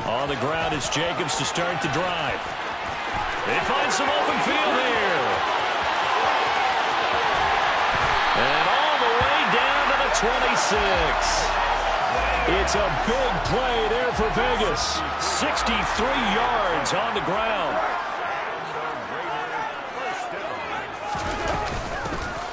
On the ground is Jacobs to start the drive. They find some open field here. And all the way down to the 26. It's a big play there for Vegas. 63 yards on the ground.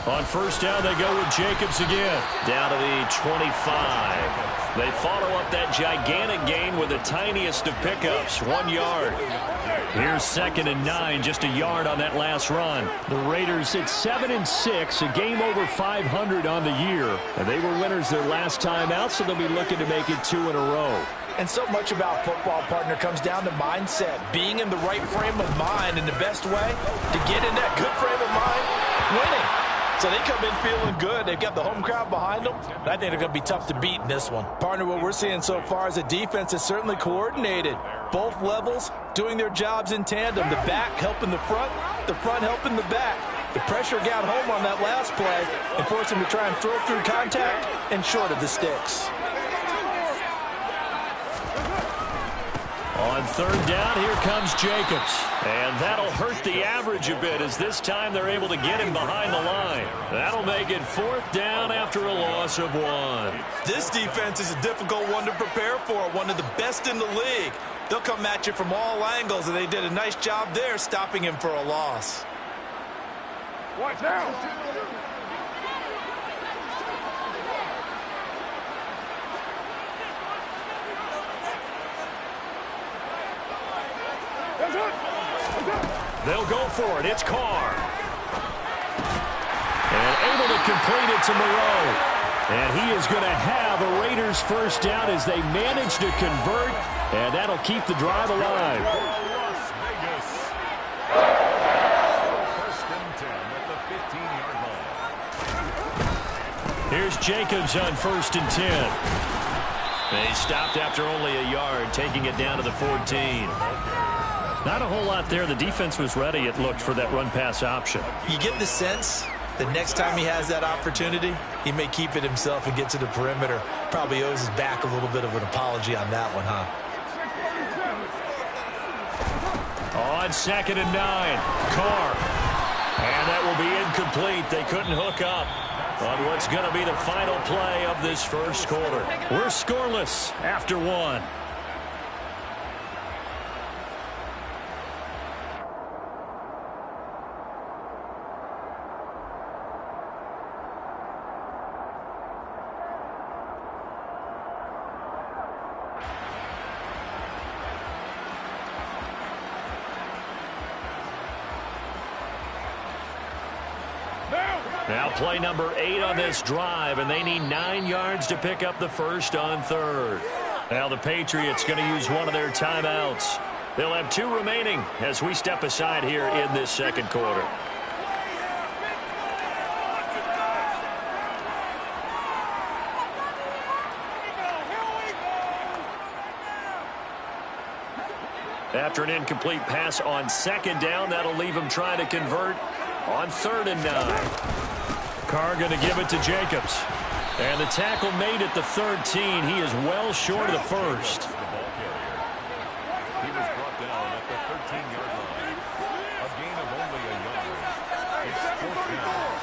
On first down, they go with Jacobs again. Down to the 25. They follow up that gigantic gain with the tiniest of pickups, 1 yard. Here's 2nd and 9, just a yard on that last run. The Raiders at 7-6, a game over 500 on the year. And they were winners their last time out, so they'll be looking to make it 2 in a row. And so much about football, partner, comes down to mindset. Being in the right frame of mind, and the best way to get in that good frame of mind, winning. So they come in feeling good. They've got the home crowd behind them. And I think they're going to be tough to beat in this one. Partner, what we're seeing so far is a defense is certainly coordinated. Both levels doing their jobs in tandem. The back helping the front helping the back. The pressure got home on that last play and forced him to try and throw through contact and short of the sticks. On third down, here comes Jacobs. And that'll hurt the average a bit as this time they're able to get him behind the line. That'll make it 4th down after a loss of 1. This defense is a difficult one to prepare for, one of the best in the league. They'll come at you from all angles, and they did a nice job there stopping him for a loss. Watch out! They'll go for it. It's Carr. And able to complete it to Moreau. And he is going to have a Raiders first down as they manage to convert. And that'll keep the drive alive. Las Vegas. First and 10 at the 15-yard line. Here's Jacobs on 1st and 10. They stopped after only a yard, taking it down to the 14. Not a whole lot there. The defense was ready, it looked, for that run-pass option. You get the sense that next time he has that opportunity, he may keep it himself and get to the perimeter. Probably owes his back a little bit of an apology on that one, huh? On 2nd and 9, Carr. And that will be incomplete. They couldn't hook up on what's going to be the final play of this first quarter. We're scoreless after 1. Now play number 8 on this drive, and they need 9 yards to pick up the first on 3rd. Now the Patriots going to use one of their timeouts. They'll have 2 remaining as we step aside here in this second quarter. After an incomplete pass on 2nd down, that'll leave him trying to convert on 3rd and 9. Carr going to give it to Jacobs. And the tackle made at the 13. He is well short of the first. He was brought down at the 13-yard line. A gain of only a yard. It's 4th down.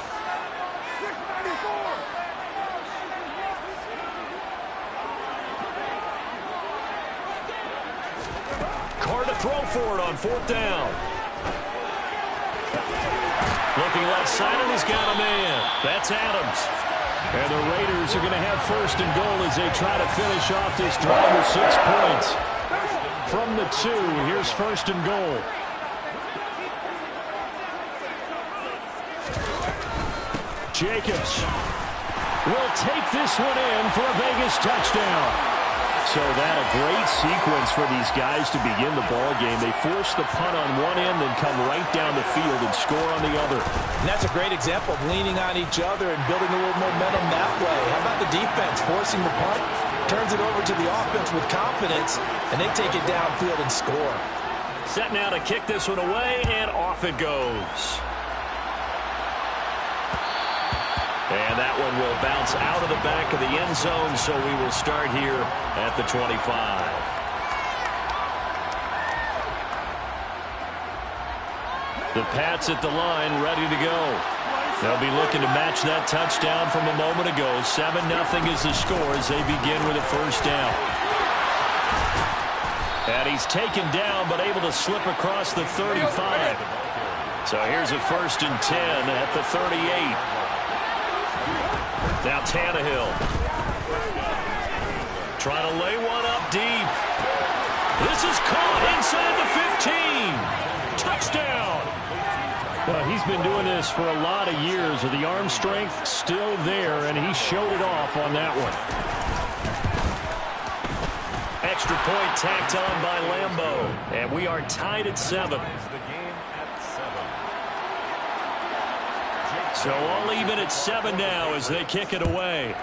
694. Carr to throw for it on 4th down. Looking left side, and he's got a man. That's Adams. And the Raiders are going to have 1st and goal as they try to finish off this drive with 6 points. From the 2, here's 1st and goal. Jacobs will take this one in for a Vegas touchdown. So that a great sequence for these guys to begin the ball game. They force the punt on one end, then come right down the field and score on the other. And that's a great example of leaning on each other and building a little momentum that way. How about the defense forcing the punt, turns it over to the offense with confidence, and they take it downfield and score. Set now to kick this one away, and off it goes. And that one will bounce out of the back of the end zone, so we will start here at the 25. The Pats at the line, ready to go. They'll be looking to match that touchdown from a moment ago. 7-0 is the score as they begin with a first down. And he's taken down, but able to slip across the 35. So here's a 1st and 10 at the 38. Now Tannehill. Trying to lay one up deep. This is caught inside the 15. Touchdown. Well, he's been doing this for a lot of years. The arm strength still there, and he showed it off on that one. Extra point tacked on by Lambeau. And we are tied at 7. So all even at 7 now as they kick it away.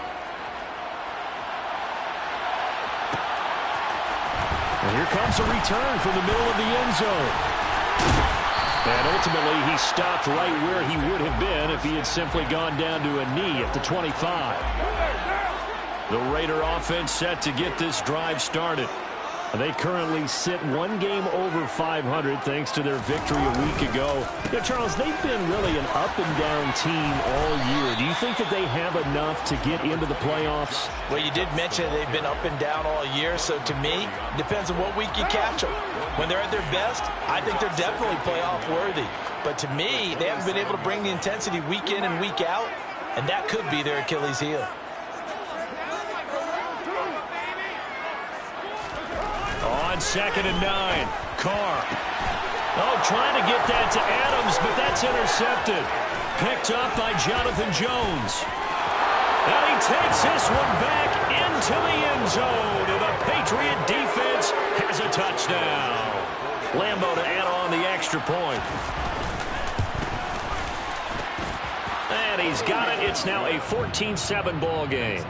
And here comes a return from the middle of the end zone. And ultimately he stopped right where he would have been if he had simply gone down to a knee at the 25. The Raider offense set to get this drive started. They currently sit one game over 500 thanks to their victory a week ago. Yeah, Charles, they've been really an up-and-down team all year. Do you think that they have enough to get into the playoffs? Well, you did mention they've been up and down all year, so to me, it depends on what week you catch them. When they're at their best, I think they're definitely playoff worthy. But to me, they haven't been able to bring the intensity week in and week out, and that could be their Achilles heel. On 2nd and 9, Carr. Oh, trying to get that to Adams, but that's intercepted. Picked up by Jonathan Jones. And he takes this one back into the end zone. And the Patriot defense has a touchdown. Lambeau to add on the extra point. And he's got it. It's now a 14-7 ball game.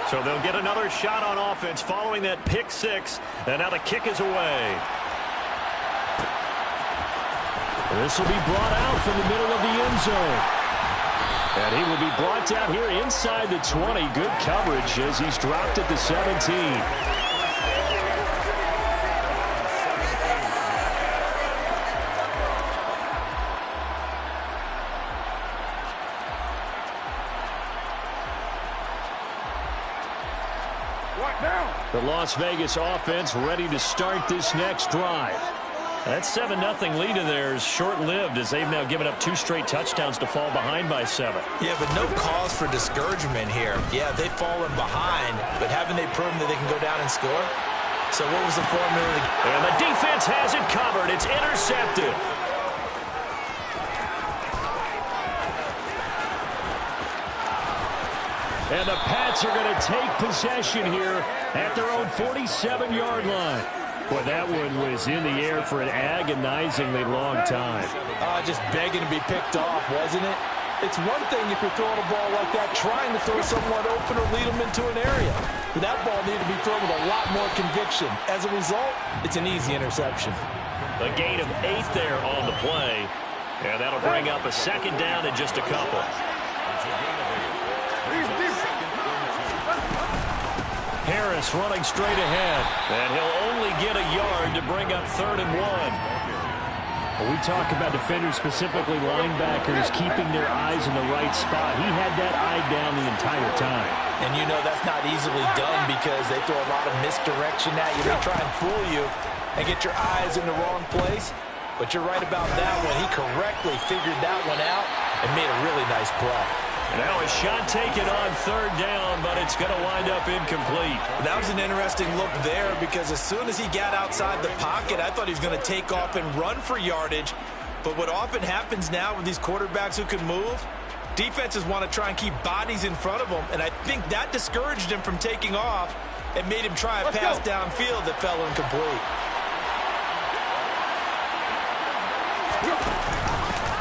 So they'll get another shot on offense following that pick 6. And now the kick is away. This will be brought out from the middle of the end zone. And he will be brought down here inside the 20. Good coverage as he's dropped at the 17. The Las Vegas offense ready to start this next drive. That 7-0 lead in there is short-lived as they've now given up 2 straight touchdowns to fall behind by 7. Yeah, but no cause for discouragement here. Yeah, they've fallen behind, but haven't they proven that they can go down and score? So what was the formula? And the defense has it covered. It's intercepted. And the Pats are going to take possession here at their own 47-yard line. Boy, that one was in the air for an agonizingly long time. Just begging to be picked off, wasn't it? It's one thing if you're throwing a ball like that, trying to throw someone open or lead them into an area. But that ball needed to be thrown with a lot more conviction. As a result, it's an easy interception. A gain of 8 there on the play. And that'll bring up a 2nd down in just a couple. Harris running straight ahead. And he'll only get a yard to bring up 3rd and 1. Well, we talk about defenders, specifically linebackers, keeping their eyes in the right spot. He had that eye down the entire time. And you know that's not easily done because they throw a lot of misdirection at you. They try and fool you and get your eyes in the wrong place. But you're right about that one. He correctly figured that one out and made a really nice play. Now a shot taken on 3rd down, but it's going to wind up incomplete. That was an interesting look there because as soon as he got outside the pocket, I thought he was going to take off and run for yardage. But what often happens now with these quarterbacks who can move, defenses want to try and keep bodies in front of them, and I think that discouraged him from taking off and made him try a pass downfield that fell incomplete.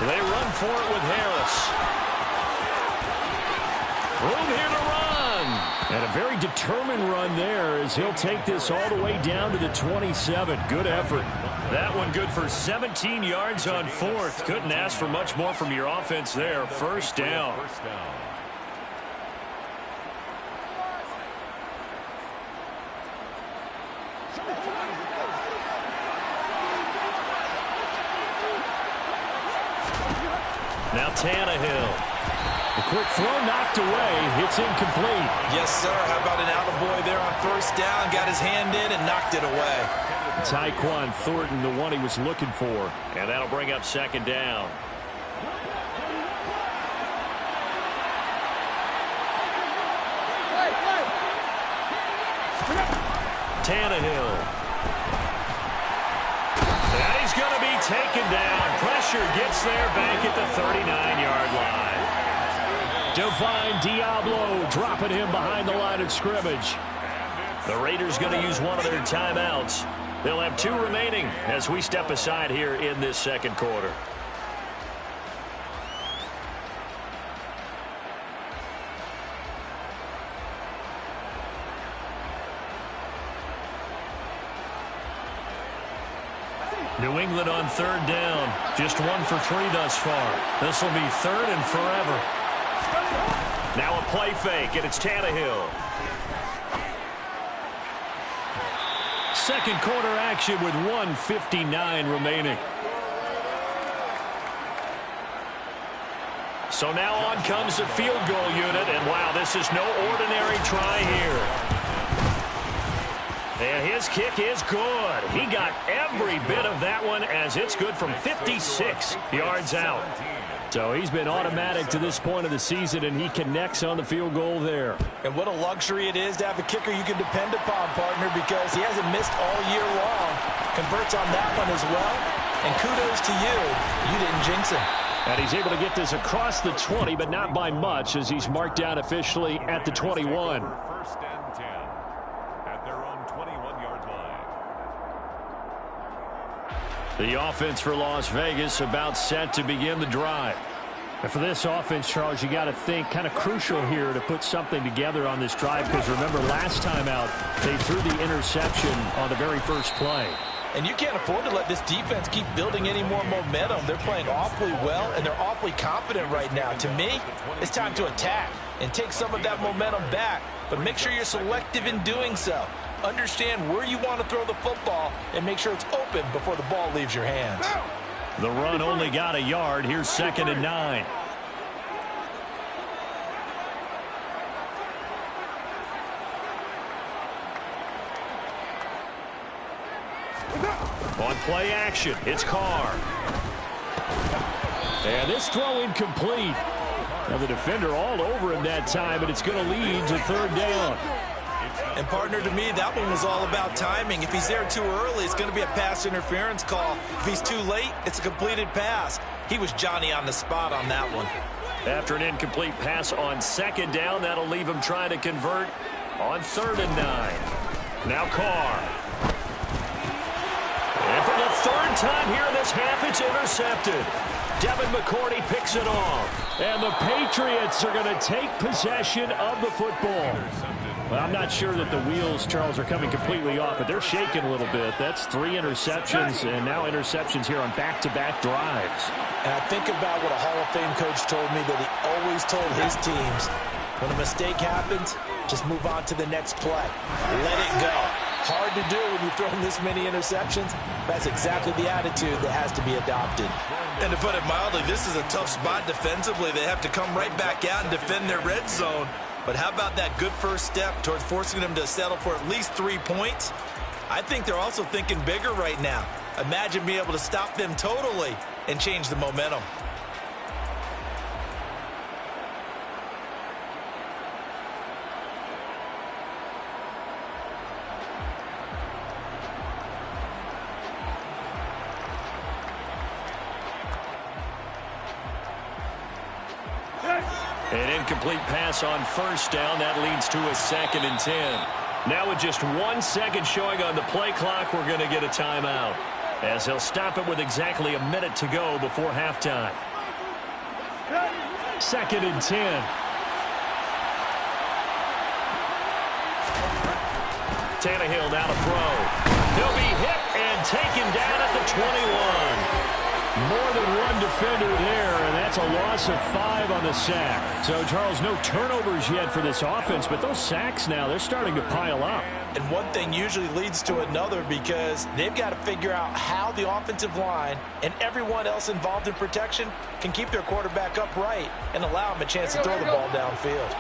They run for it with Harris. Room here to run. And a very determined run there as he'll take this all the way down to the 27. Good effort. That one good for 17 yards on 4th. Couldn't ask for much more from your offense there. 1st down. Now Tannehill. A quick throw knocked away. It's incomplete. Yes, sir. How about an attaboy there on first down? Got his hand in and knocked it away. Tyquan Thornton, the one he was looking for. And that'll bring up second down. Tannehill. And he's going to be taken down. Pressure gets there back at the 39-yard line. Divine Diablo dropping him behind the line of scrimmage. The Raiders going to use one of their timeouts. They'll have 2 remaining as we step aside here in this second quarter. New England on third down. Just 1 for 3 thus far. This will be third and forever. Now a play fake, and it's Tannehill. Second quarter action with 1:59 remaining. So now on comes the field goal unit, and wow, this is no ordinary try here. And his kick is good. He got every bit of that one as it's good from 56 yards out. So he's been automatic to this point of the season, and he connects on the field goal there. And what a luxury it is to have a kicker you can depend upon, partner, because he hasn't missed all year long. Converts on that one as well. And kudos to you. You didn't jinx him. And he's able to get this across the 20, but not by much, as he's marked down officially at the 21. First and 10 at their own 21-yard line. The offense for Las Vegas about set to begin the drive. And for this offense, Charles, you got to think kind of crucial here to put something together on this drive, because remember last time out they threw the interception on the very first play. And you can't afford to let this defense keep building any more momentum. They're playing awfully well, and they're awfully confident right now. To me, it's time to attack and take some of that momentum back, but make sure you're selective in doing so. Understand where you want to throw the football and make sure it's open before the ball leaves your hands. The run only got a yard. Here's 2nd and 9. On play action, it's Carr. And this throw incomplete. Now the defender all over him that time, and it's going to lead to third down. And partner, to me, that one was all about timing. If he's there too early, it's going to be a pass interference call. If he's too late, it's a completed pass. He was Johnny on the spot on that one. After an incomplete pass on 2nd down, that'll leave him trying to convert on 3rd and 9. Now Carr. And for the 3rd time here in this half, it's intercepted. Devin McCourty picks it off. And the Patriots are going to take possession of the football. Well, I'm not sure that the wheels, Charles, are coming completely off, but they're shaking a little bit. That's 3 interceptions, and now interceptions here on back-to-back drives. And I think about what a Hall of Fame coach told me that he always told his teams, when a mistake happens, just move on to the next play. Let it go. Hard to do when you've thrown this many interceptions. That's exactly the attitude that has to be adopted. And to put it mildly, this is a tough spot defensively. They have to come right back out and defend their red zone. But how about that good first step towards forcing them to settle for at least 3 points? I think they're also thinking bigger right now. Imagine being able to stop them totally and change the momentum. An incomplete pass on 1st down. That leads to a 2nd and 10. Now with just 1 second showing on the play clock, we're going to get a timeout, as they'll stop it with exactly a minute to go before halftime. 2nd and 10. Tannehill now to throw. He'll be hit and taken down at the 21. More than one defender there, and that's a loss of 5 on the sack. So, Charles, no turnovers yet for this offense, but those sacks now, they're starting to pile up. And one thing usually leads to another because they've got to figure out how the offensive line and everyone else involved in protection can keep their quarterback upright and allow him a chance to throw the ball downfield.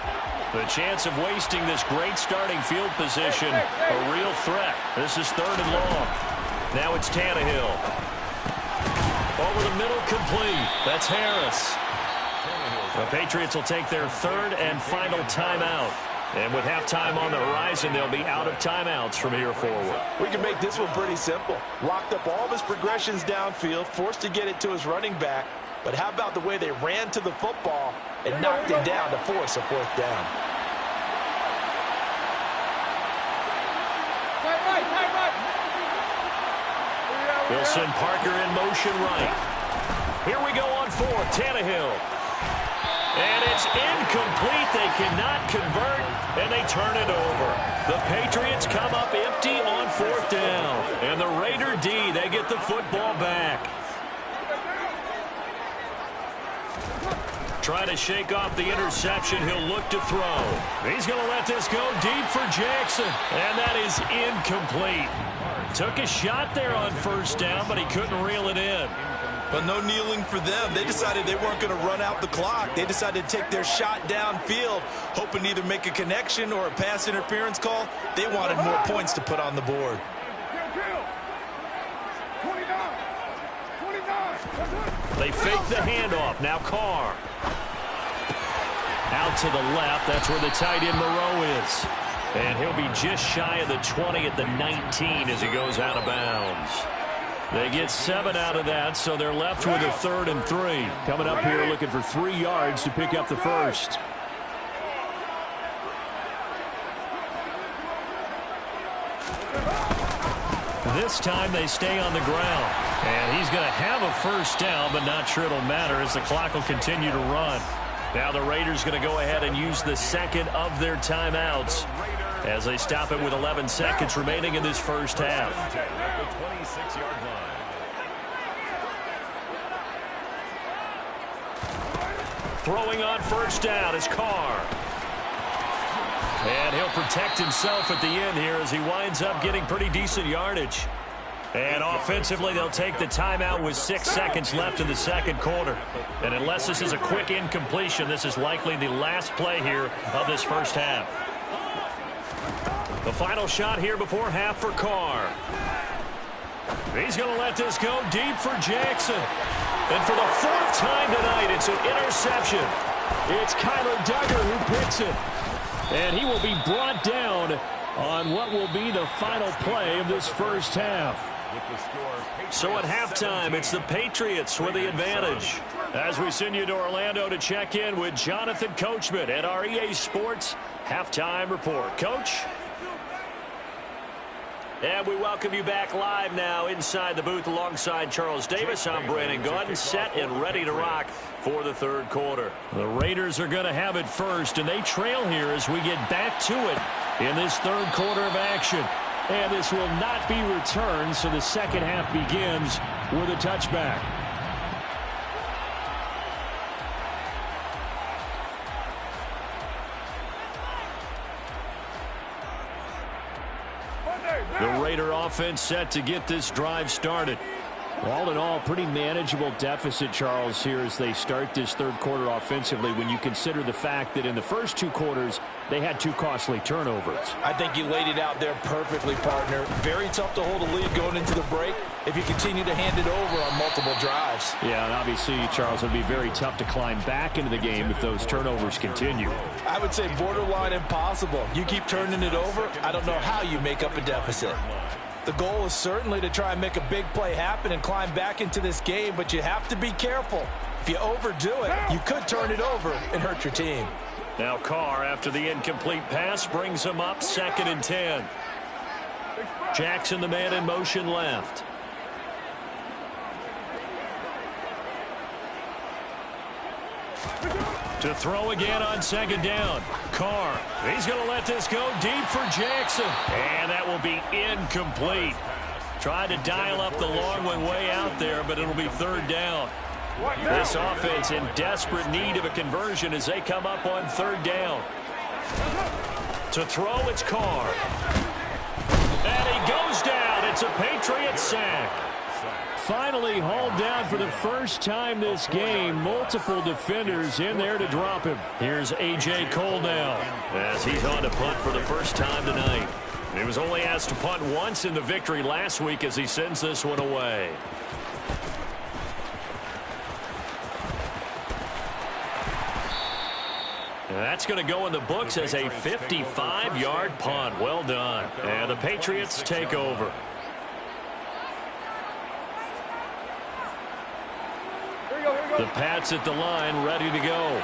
The chance of wasting this great starting field position, a real threat. This is 3rd and long. Now it's Tannehill. Over the middle, complete. That's Harris. The Patriots will take their 3rd and final timeout. And with halftime on the horizon, they'll be out of timeouts from here forward. We can make this one pretty simple. Locked up all of his progressions downfield, forced to get it to his running back. But how about the way they ran to the football and knocked it down to force a 4th down? Wilson Parker in motion right. Here we go on 4th, Tannehill. And it's incomplete. They cannot convert, and they turn it over. The Patriots come up empty on 4th down. And the Raider D, they get the football back. Trying to shake off the interception. He'll look to throw. He's going to let this go deep for Jackson. And that is incomplete. Took a shot there on 1st down, but he couldn't reel it in. But no kneeling for them. They decided they weren't going to run out the clock. They decided to take their shot downfield, hoping to either make a connection or a pass interference call. They wanted more points to put on the board. They fake the handoff. Now Carr. Out to the left. That's where the tight end Moreau is. And he'll be just shy of the 20 at the 19 as he goes out of bounds. They get 7 out of that, so they're left with a 3rd and 3. Coming up here looking for 3 yards to pick up the 1st. This time they stay on the ground. And he's going to have a 1st down, but not sure it'll matter as the clock will continue to run. Now the Raiders going to go ahead and use the 2nd of their timeouts as they stop it with 11 seconds remaining in this first half. Throwing on 1st down is Carr. And he'll protect himself at the end here as he winds up getting pretty decent yardage. And offensively, they'll take the timeout with 6 seconds left in the 2nd quarter. And unless this is a quick incompletion, this is likely the last play here of this first half. The final shot here before half for Carr. He's going to let this go deep for Jackson. And for the 4th time tonight, it's an interception. It's Kyler Duggar who picks it. And he will be brought down on what will be the final play of this first half. So at halftime, it's the Patriots with the advantage. As we send you to Orlando to check in with Jonathan Coachman at our EA Sports Halftime Report. Coach? And we welcome you back live now inside the booth alongside Charles Davis. I'm Brandon Gaudin, set and ready to rock for the 3rd quarter. The Raiders are going to have it first, and they trail here as we get back to it in this 3rd quarter of action. And this will not be returned, so the 2nd half begins with a touchback. The Raider offense set to get this drive started. All in all, pretty manageable deficit, Charles, here as they start this 3rd quarter offensively when you consider the fact that in the first 2 quarters, they had 2 costly turnovers. I think you laid it out there perfectly, partner. Very tough to hold a lead going into the break if you continue to hand it over on multiple drives. Yeah, and obviously, Charles, it would be very tough to climb back into the game if those turnovers continue. I would say borderline impossible. You keep turning it over, I don't know how you make up a deficit. The goal is certainly to try and make a big play happen and climb back into this game, but you have to be careful. If you overdo it, you could turn it over and hurt your team. Now Carr, after the incomplete pass, brings him up 2nd and 10. Jackson, the man in motion left. To throw again on 2nd down. Carr, he's going to let this go deep for Jackson. And that will be incomplete. Tried to dial up the long one way out there, but it'll be third down. This offense in desperate need of a conversion as they come up on third down. To throw, it's Carr. And he goes down. It's a Patriots sack. Finally hauled down for the first time this game. Multiple defenders in there to drop him. Here's A.J. Cole now as he's on to punt for the first time tonight. He was only asked to punt once in the victory last week as he sends this one away. That's going to go in the books as a 55-yard punt. Well done. And the Patriots take over. The Pats at the line, ready to go.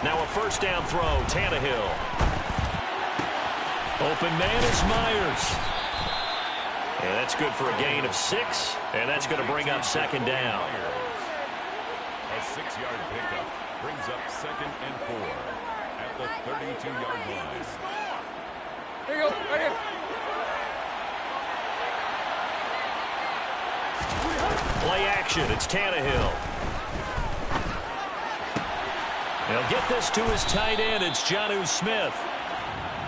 Now a first down throw, Tannehill. Open man is Myers. And that's good for a gain of 6, and that's going to bring up second down. A 6-yard pickup brings up 2nd and 4 at the 32-yard line. Here you go, right here. Play action, it's Tannehill. He'll get this to his tight end, it's Jonnu Smith.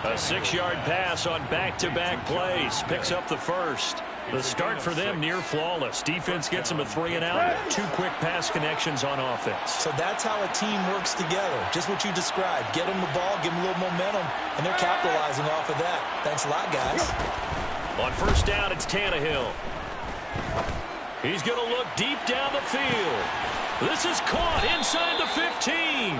A 6-yard pass on back-to-back plays, picks up the first. The start for them near flawless. Defense gets them a 3 and out. 2 quick pass connections on offense. So that's how a team works together. Just what you described. Get them the ball, give them a little momentum, and they're capitalizing off of that. Thanks a lot, guys. On first down, it's Tannehill. He's going to look deep down the field. This is caught inside the 15.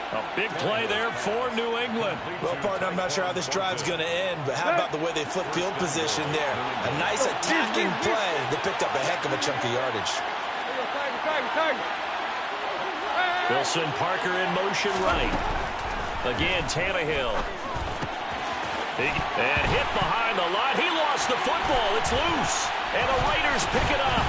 A big play there for New England. Well, partner, I'm not sure how this drive's going to end, but how about the way they flip field position there? A nice attacking play that picked up a heck of a chunk of yardage. Wilson Parker in motion right. Again, Tannehill. And hit behind the line. He lost the football. It's loose. And the Raiders pick it up.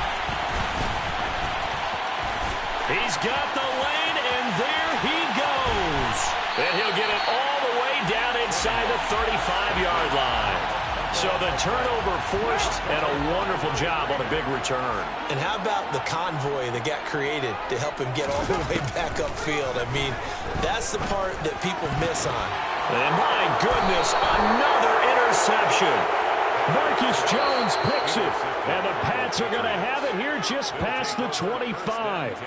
He's got the lane, and there he goes. And he'll get it all the way down inside the 35-yard line. So the turnover forced, and a wonderful job on a big return. And how about the convoy that got created to help him get all the way back upfield? I mean, that's the part that people miss on. And my goodness, another interception. Marcus Jones picks it, and the Pats are going to have it here just past the 25.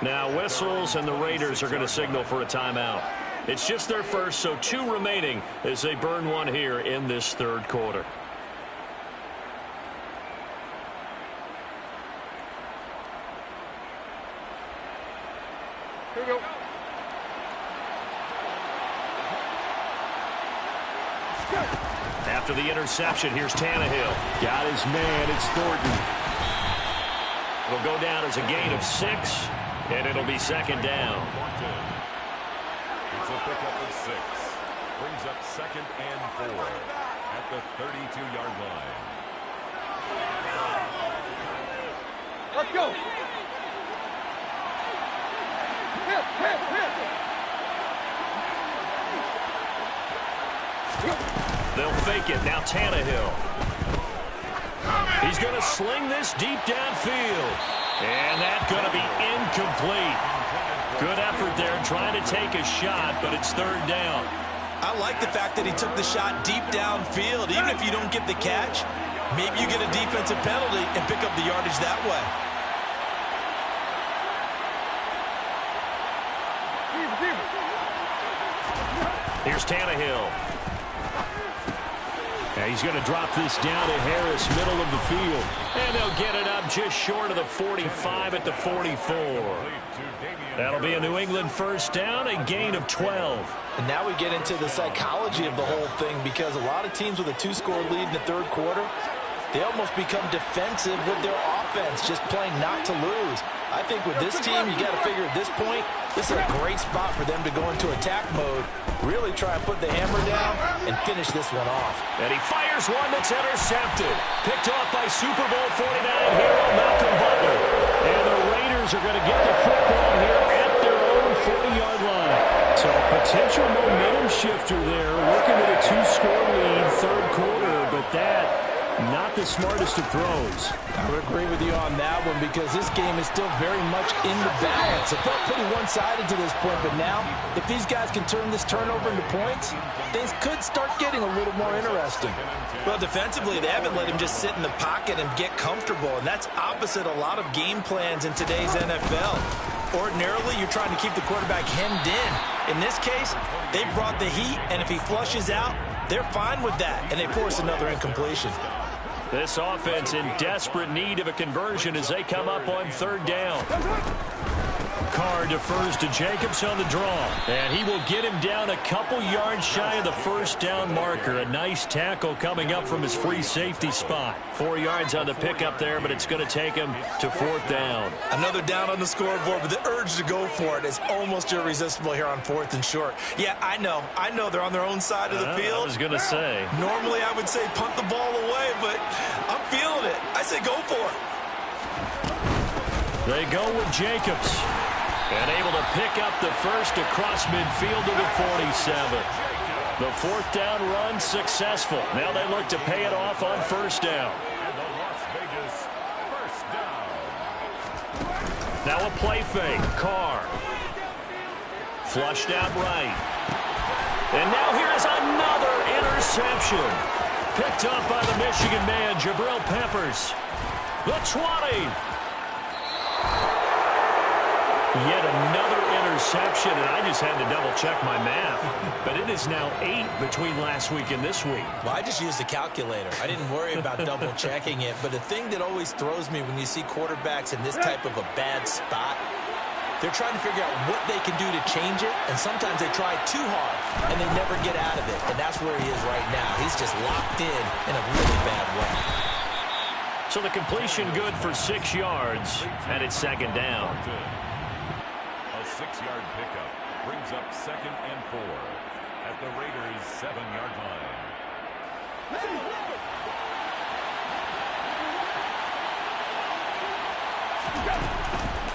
Now whistles, and the Raiders are going to signal for a timeout. It's just their first, so 2 remaining as they burn one here in this third quarter. Here we go. After the interception, here's Tannehill. Got his man, it's Thornton. It'll go down as a gain of 6, and it'll be second down. It's a pickup of 6. Brings up 2nd and 4 at the 32-yard line. Let's go. Hit, hit, hit. They'll fake it. Now Tannehill. He's going to sling this deep downfield. And that's going to be incomplete. Good effort there trying to take a shot, but it's third down. I like the fact that he took the shot deep downfield. Even if you don't get the catch, maybe you get a defensive penalty and pick up the yardage that way. Here's Tannehill. Now he's going to drop this down to Harris, middle of the field. And they'll get it up just short of the 45 at the 44. That'll be a New England first down, a gain of 12. And now we get into the psychology of the whole thing, because a lot of teams with a 2-score lead in the third quarter, they almost become defensive with their offense, just playing not to lose. I think with this team, you got to figure at this point, this is a great spot for them to go into attack mode, really try and put the hammer down and finish this one off. And he fires one that's intercepted. Picked off by Super Bowl 49 hero Malcolm Butler. And the Raiders are going to get the football here at their own 40-yard line. So So potential momentum shifter there, working with a 2-score lead, third quarter, but that not the smartest of throws. I would agree with you on that one because this game is still very much in the balance. It felt pretty one-sided to this point, but now if these guys can turn this turnover into points, things could start getting a little more interesting. Well, defensively, they haven't let him just sit in the pocket and get comfortable, and that's opposite a lot of game plans in today's NFL. Ordinarily, you're trying to keep the quarterback hemmed in. In this case, they brought the heat, and if he flushes out, they're fine with that, and they force another incompletion. This offense in desperate need of a conversion as they come up on third down. Carr defers to Jacobs on the draw, and he will get him down a couple yards shy of the first down marker. A nice tackle coming up from his free safety spot. 4 yards on the pickup there, but it's going to take him to fourth down. Another down on the scoreboard, but the urge to go for it is almost irresistible here on 4th and short. Yeah, I know they're on their own side of the field. I was going to say. Normally I would say punt the ball away, but I'm feeling it. I say go for it. They go with Jacobs. And able to pick up the first across midfield to the 47. The fourth down run successful. Now they look to pay it off on first down. And the Las Vegas first down. Now a play fake. Carr. Flushed out right. And now here's another interception. Picked up by the Michigan man, Jabril Peppers. The 20. Yet another interception, and I just had to double-check my math. But it is now 8 between last week and this week. Well, I just used the calculator. I didn't worry about double-checking it. But the thing that always throws me when you see quarterbacks in this type of a bad spot, they're trying to figure out what they can do to change it, and sometimes they try too hard, and they never get out of it. And that's where he is right now. He's just locked in a really bad way. So the completion good for 6 yards, and it's second down. A 6-yard pickup brings up 2nd and 4 at the Raiders' 7-yard line.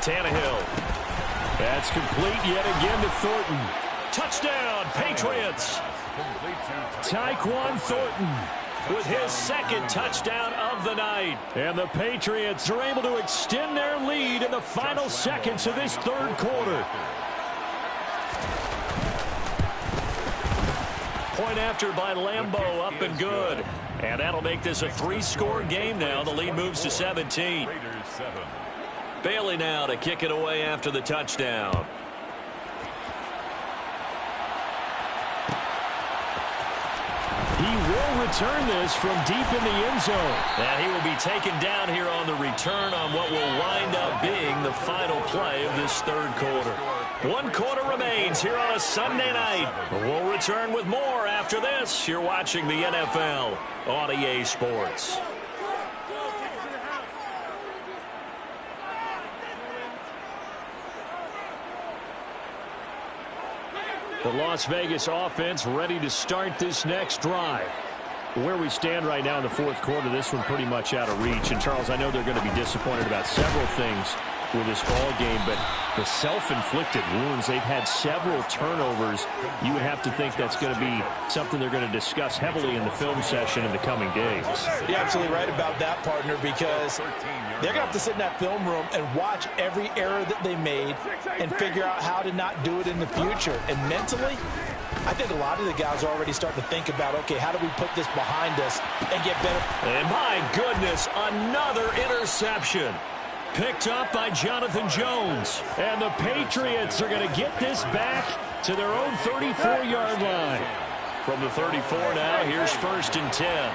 Tannehill. That's complete yet again to Thornton. Touchdown, Patriots. Tyquan Thornton with his second touchdown of the night. And the Patriots are able to extend their lead in the final seconds of this third quarter. Point after by Lambeau, up and good. And that'll make this a 3-score game now. The lead moves to 17. Raiders 7. Bailey now to kick it away after the touchdown. He will return this from deep in the end zone. And he will be taken down here on the return on what will wind up being the final play of this third quarter. 1 quarter remains here on a Sunday night. We'll return with more after this. You're watching the NFL on EA Sports. The Las Vegas offense ready to start this next drive. Where we stand right now in the fourth quarter, this one pretty much out of reach. And, Charles, I know they're going to be disappointed about several things with this ball game, but the self-inflicted wounds, they've had several turnovers. You would have to think that's going to be something they're going to discuss heavily in the film session in the coming days. You're absolutely right about that, partner, because they're going to have to sit in that film room and watch every error that they made and figure out how to not do it in the future. And mentally, I think a lot of the guys are already starting to think about, okay, how do we put this behind us and get better? And my goodness, another interception. Picked up by Jonathan Jones. And the Patriots are going to get this back to their own 34-yard line. From the 34 now, here's 1st and 10.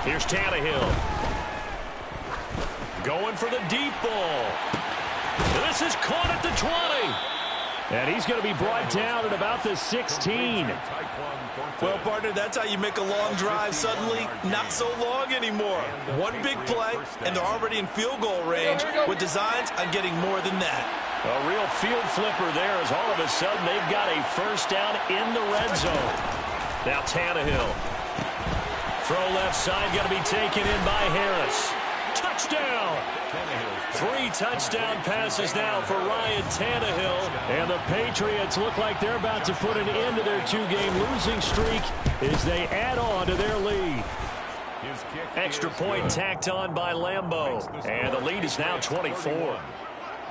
Here's Tannehill. Going for the deep ball. This is caught at the 20. And he's going to be brought down at about the 16. Well, partner, that's how you make a long drive suddenly not so long anymore. One big play, and they're already in field goal range with designs on getting more than that. A real field flipper there as all of a sudden they've got a first down in the red zone. Now Tannehill. Throw left side, going to be taken in by Harris. Touchdown! 3 touchdown passes now for Ryan Tannehill. And the Patriots look like they're about to put an end to their 2-game losing streak as they add on to their lead. Extra point tacked on by Lambeau. And the lead is now 24.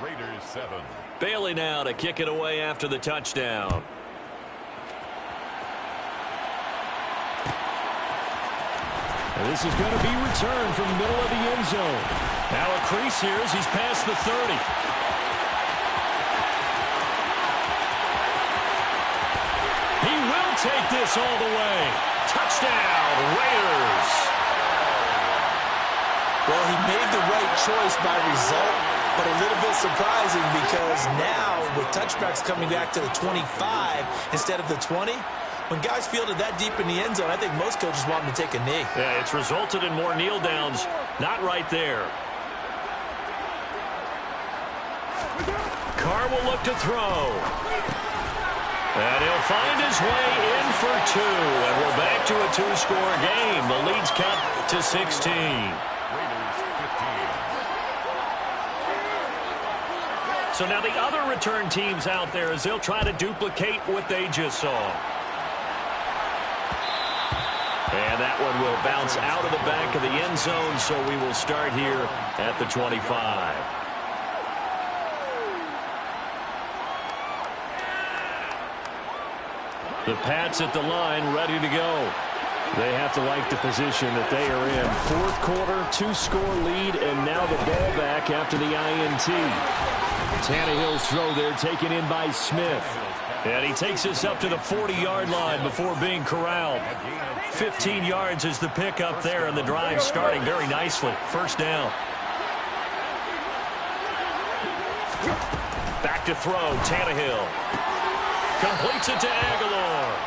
Raiders 7. Bailey now to kick it away after the touchdown. And this is going to be returned from the middle of the end zone. Now a crease here as he's past the 30. He will take this all the way. Touchdown, Raiders. Well, he made the right choice by result, but a little bit surprising because now with touchbacks coming back to the 25 instead of the 20, when guys fielded that deep in the end zone, I think most coaches want them to take a knee. Yeah, it's resulted in more kneel downs. Not right there. Carr will look to throw. And he'll find his way in for 2. And we're back to a 2-score game. The lead's cut to 16. So now the other return teams out there as they'll try to duplicate what they just saw. And that one will bounce out of the back of the end zone, so we will start here at the 25. The Pats at the line, ready to go. They have to like the position that they are in. 4th quarter, 2-score lead, and now the ball back after the INT. Tannehill's throw there taken in by Smith. And he takes us up to the 40-yard line before being corralled. 15 yards is the pickup there, and the drive starting very nicely. First down. Back to throw, Tannehill. Completes it to Aguilar.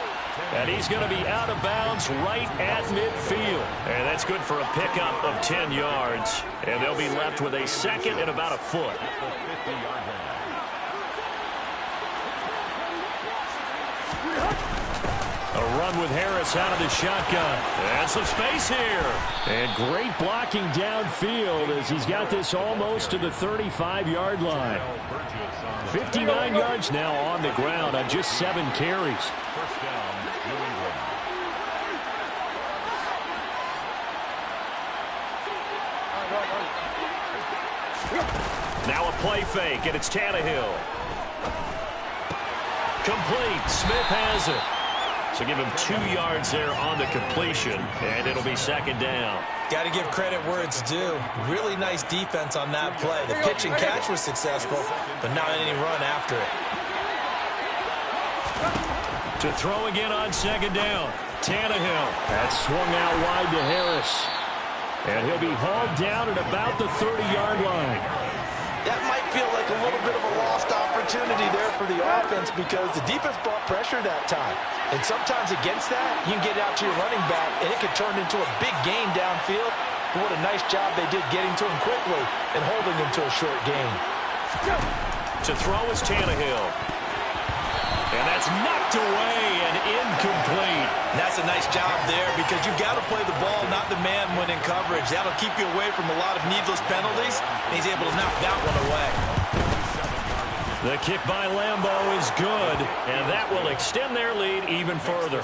And he's going to be out of bounds right at midfield. And that's good for a pickup of 10 yards. And they'll be left with a second and about a foot. A run with Harris out of the shotgun. And some space here. And great blocking downfield as he's got this almost to the 35-yard line. 59 yards now on the ground on just 7 carries. First down, New England. Now a play fake, and it's Tannehill. Complete. Smith has it. So give him 2 yards there on the completion, and it'll be second down. Got to give credit where it's due. Really nice defense on that play. The pitch and catch was successful, but not any run after it. To throw again on second down. Tannehill. That swung out wide to Harris. And he'll be hauled down at about the 30-yard line. That might feel like a little bit of a lost opportunity there for the offense because the defense brought pressure that time. And sometimes against that, you can get out to your running back, and it could turn into a big gain downfield. But what a nice job they did getting to him quickly and holding him to a short gain. To throw is Tannehill. And that's knocked away and incomplete. And that's a nice job there because you've got to play the ball, not the man when in coverage. That'll keep you away from a lot of needless penalties. And he's able to knock that one away. The kick by Lambeau is good, and that will extend their lead even further.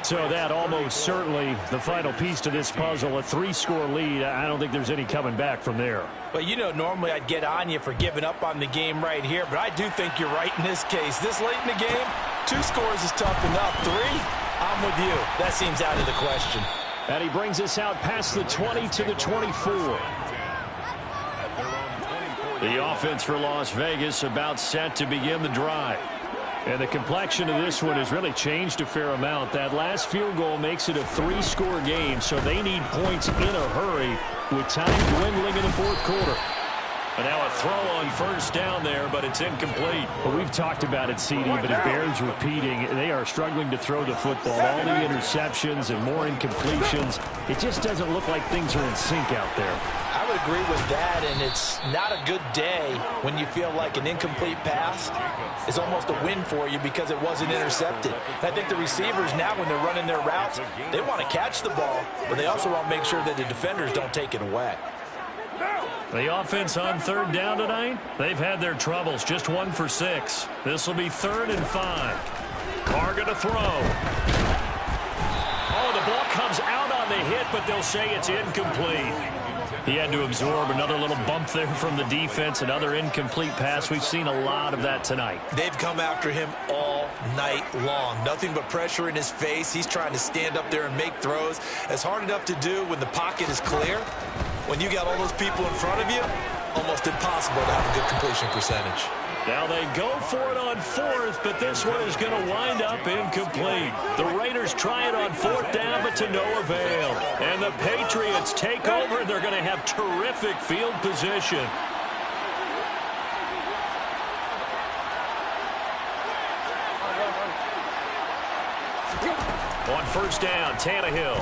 So that almost certainly the final piece to this puzzle, a 3-score lead. I don't think there's any coming back from there. But, you know, normally I'd get on you for giving up on the game right here, but I do think you're right in this case. This late in the game, 2 scores is tough enough. 3, I'm with you. That seems out of the question. And he brings us out past the 20 to the 24. The offense for Las Vegas about set to begin the drive. And the complexion of this one has really changed a fair amount. That last field goal makes it a 3-score game, so they need points in a hurry with time dwindling in the 4th quarter. And now a throw on first down there, but it's incomplete. Well, we've talked about it, CD, but it bears repeating. They are struggling to throw the football. All the interceptions and more incompletions. It just doesn't look like things are in sync out there. I would agree with that, and it's not a good day when you feel like an incomplete pass is almost a win for you because it wasn't intercepted. And I think the receivers now, when they're running their routes, they want to catch the ball, but they also want to make sure that the defenders don't take it away. The offense on third down tonight, they've had their troubles. Just 1 for 6. This will be 3rd and 5. Carr going to throw. Oh, the ball comes out on the hit, but they'll say it's incomplete. He had to absorb another little bump there from the defense, another incomplete pass. We've seen a lot of that tonight. They've come after him all night long. Nothing but pressure in his face. He's trying to stand up there and make throws. It's hard enough to do when the pocket is clear. When you got all those people in front of you, almost impossible to have a good completion percentage. Now they go for it on 4th, but this one is going to wind up incomplete. The Raiders try it on 4th down, but to no avail. And the Patriots take over, and they're going to have terrific field position. On 1st down, Tannehill.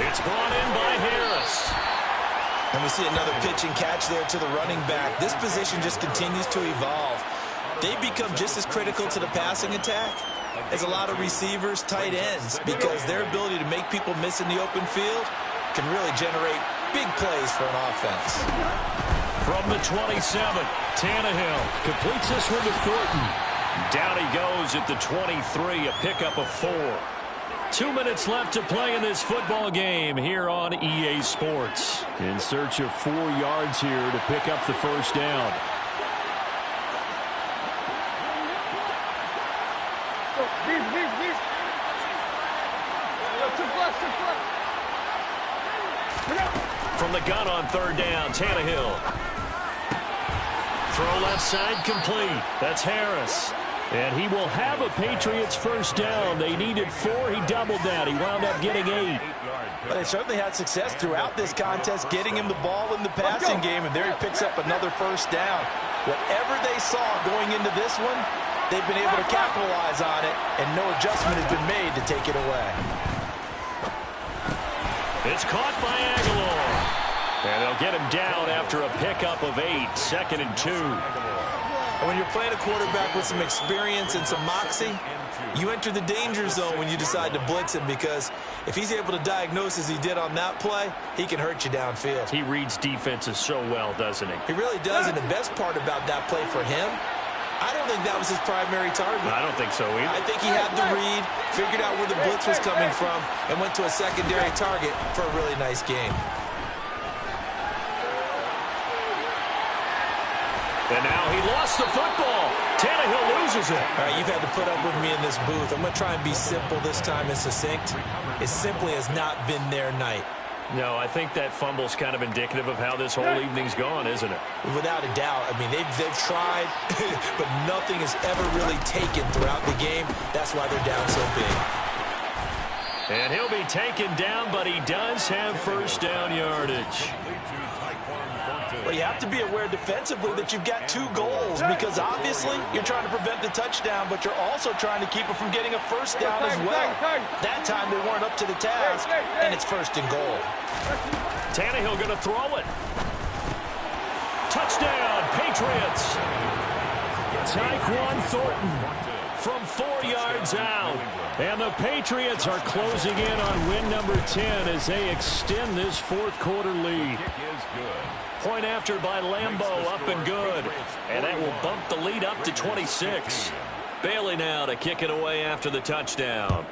It's brought in by Harris. And we see another pitch and catch there to the running back. This position just continues to evolve. They become just as critical to the passing attack as a lot of receivers, tight ends, because their ability to make people miss in the open field can really generate big plays for an offense. From the 27, Tannehill completes this one to Thornton. Down he goes at the 23, a pickup of 4. 2 minutes left to play in this football game here on EA Sports. In search of 4 yards here to pick up the 1st down. From the gun on 3rd down, Tannehill. Throw left side complete. That's Harris. And he will have a Patriots 1st down. They needed 4. He doubled that. He wound up getting 8. But they certainly had success throughout this contest, getting him the ball in the passing game, and there he picks up another 1st down. Whatever they saw going into this one, they've been able to capitalize on it, and no adjustment has been made to take it away. It's caught by Aguilar. And they'll get him down after a pickup of 8. 2nd and 2. And when you're playing a quarterback with some experience and some moxie, you enter the danger zone when you decide to blitz him, because if he's able to diagnose as he did on that play, he can hurt you downfield. He reads defenses so well, doesn't he? He really does, and the best part about that play for him, I don't think that was his primary target. I don't think so either. I think he had the read, figured out where the blitz was coming from, and went to a secondary target for a really nice game. And now he lost the football. Tannehill loses it. All right, you've had to put up with me in this booth. I'm going to try and be simple this time and succinct. It simply has not been their night. No, I think that fumble's kind of indicative of how this whole evening's gone, isn't it? Without a doubt. I mean, they've tried, but nothing has ever really taken throughout the game. That's why they're down so big. And he'll be taken down, but he does have 1st down yardage. Well, you have to be aware defensively that you've got 2 goals, because obviously you're trying to prevent the touchdown, but you're also trying to keep it from getting a 1st down as well. That time they weren't up to the task, and it's 1st and goal. Tannehill going to throw it. Touchdown, Patriots. Tyquan Thornton from 4 yards out. And the Patriots are closing in on win number 10 as they extend this 4th quarter lead. Point after by Lambeau, up and good. And that will bump the lead up to 26. Bailey now to kick it away after the touchdown.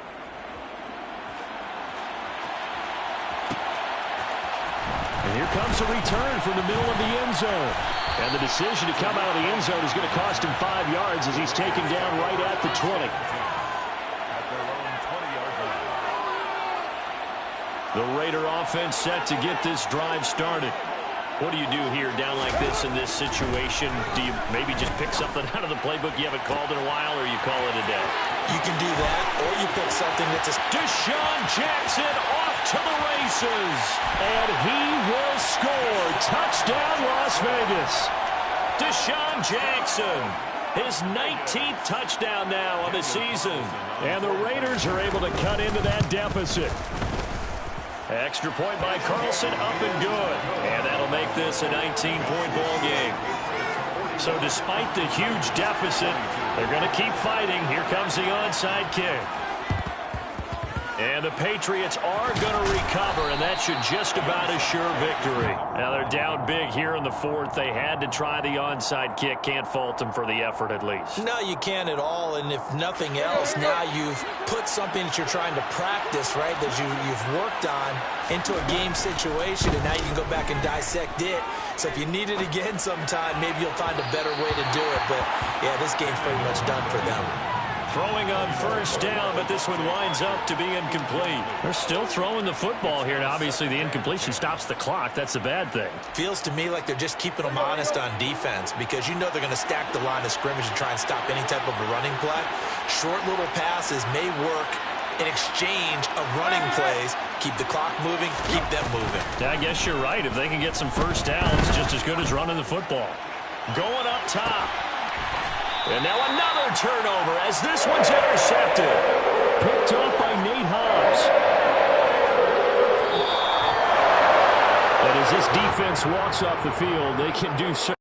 And here comes a return from the middle of the end zone. And the decision to come out of the end zone is going to cost him 5 yards as he's taken down right at the 20. The Raider offense set to get this drive started. What do you do here down like this in this situation? Do you maybe just pick something out of the playbook you haven't called in a while, or you call it a day? You can do that, or you pick something that's a... Deshaun Jackson off to the races. And he will score. Touchdown, Las Vegas. Deshaun Jackson. His 19th touchdown now on the season. And the Raiders are able to cut into that deficit. Extra point by Carlson, up and good. And that'll make this a 19-point ball game. So despite the huge deficit, they're going to keep fighting. Here comes the onside kick. And the Patriots are going to recover, and that should just about assure victory. Now they're down big here in the fourth. They had to try the onside kick. Can't fault them for the effort at least. No, you can't at all. And if nothing else, now you've put something that you're trying to practice, right, that you've worked on into a game situation, and now you can go back and dissect it. So if you need it again sometime, maybe you'll find a better way to do it. But, yeah, this game's pretty much done for them. Throwing on first down, but this one winds up to be incomplete. They're still throwing the football here. Now, obviously, the incompletion stops the clock. That's a bad thing. Feels to me like they're just keeping them honest on defense because you know they're going to stack the line of scrimmage and try and stop any type of a running play. Short little passes may work in exchange of running plays. Keep the clock moving, keep them moving. Yeah, I guess you're right. If they can get some first downs, just as good as running the football. Going up top. And now another turnover as this one's intercepted. Picked up by Nate Hobbs. And as this defense walks off the field, they can do so.